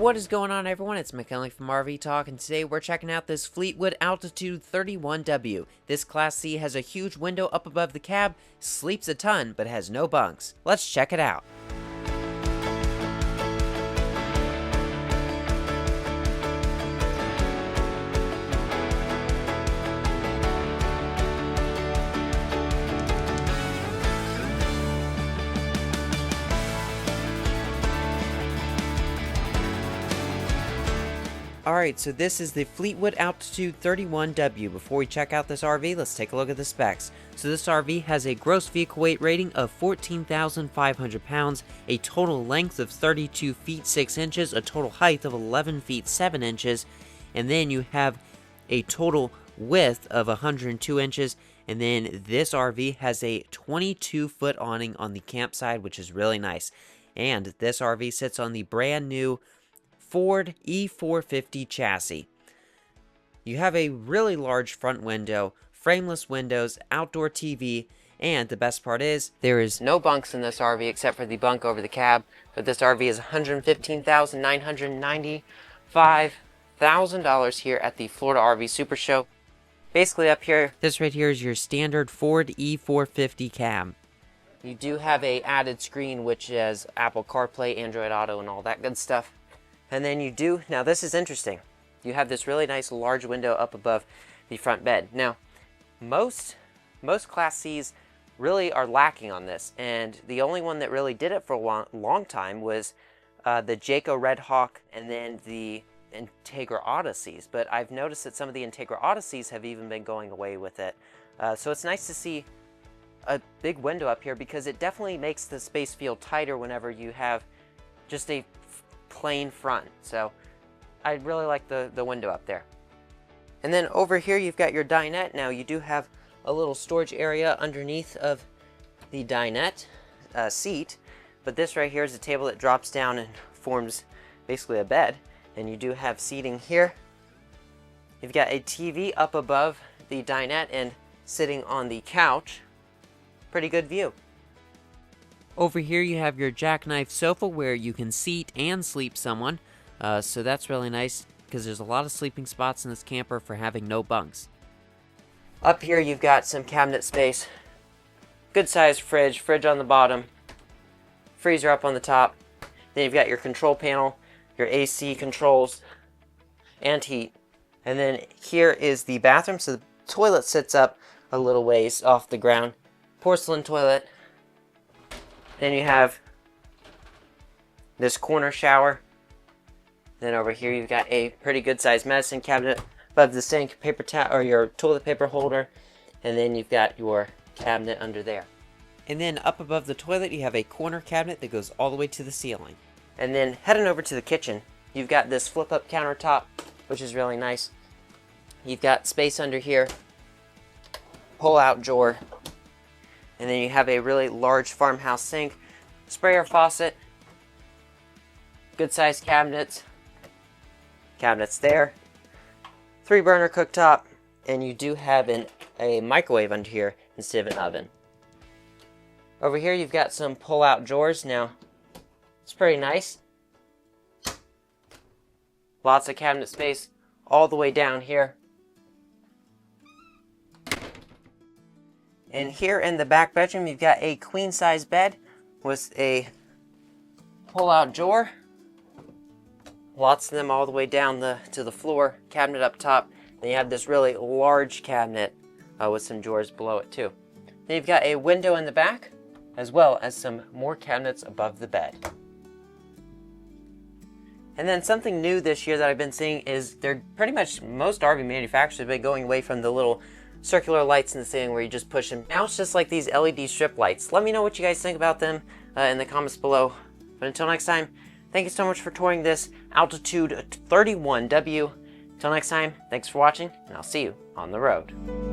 What is going on, everyone? It's McKinley from RV Talk, and today we're checking out this Fleetwood Altitude 31W. This Class C has a huge window up above the cab, sleeps a ton, but has no bunks. Let's check it out. Alright, so this is the Fleetwood Altitude 31W. Before we check out this RV, let's take a look at the specs. So this RV has a gross vehicle weight rating of 14,500 pounds, a total length of 32 feet 6 inches, a total height of 11 feet 7 inches, and then you have a total width of 102 inches, and then this RV has a 22-foot awning on the campsite, which is really nice. And this RV sits on the brand new Ford E450 chassis. You have a really large front window, frameless windows, outdoor TV, and the best part is, there is no bunks in this RV except for the bunk over the cab, but this RV is $115,995 here at the Florida RV Super Show. Basically up here, this right here is your standard Ford E450 cab. You do have a added screen which has Apple CarPlay, Android Auto, and all that good stuff. And then you do, now this is interesting, you have this really nice large window up above the front bed. Now, most Class Cs really are lacking on this, and the only one that really did it for a long time was the Jayco Red Hawk and then the Integra Odysseys. But I've noticed that some of the Integra Odysseys have even been going away with it. So it's nice to see a big window up here because it definitely makes the space feel tighter whenever you have just a plain front. So I really like the window up there. And then over here you've got your dinette. Now you do have a little storage area underneath of the dinette seat, but this right here is a table that drops down and forms basically a bed, and you do have seating here. You've got a TV up above the dinette and sitting on the couch. Pretty good view. Over here you have your jackknife sofa where you can seat and sleep someone, so that's really nice because there's a lot of sleeping spots in this camper for having no bunks. Up here you've got some cabinet space, good sized fridge on the bottom, freezer up on the top, then you've got your control panel, your AC controls, and heat. And then here is the bathroom, so the toilet sits up a little ways off the ground, porcelain toilet. Then you have this corner shower. Then over here you've got a pretty good sized medicine cabinet above the sink, paper towel or your toilet paper holder, and then you've got your cabinet under there. And then up above the toilet you have a corner cabinet that goes all the way to the ceiling. And then heading over to the kitchen, you've got this flip up countertop, which is really nice. You've got space under here, pull out drawer. And then you have a really large farmhouse sink, sprayer faucet, good sized cabinets there, 3-burner cooktop, and you do have a microwave under here instead of an oven. Over here you've got some pull out drawers. Now, it's pretty nice. Lots of cabinet space all the way down here. And here in the back bedroom, you've got a queen-size bed with a pull-out drawer. Lots of them all the way down to the floor, cabinet up top. Then you have this really large cabinet with some drawers below it too. Then you've got a window in the back, as well as some more cabinets above the bed. And then something new this year that I've been seeing is pretty much most RV manufacturers have been going away from the little circular lights in the ceiling where you just push them. Now it's just like these LED strip lights. Let me know what you guys think about them in the comments below. But until next time, thank you so much for touring this Altitude 31W. Until next time, thanks for watching, and I'll see you on the road.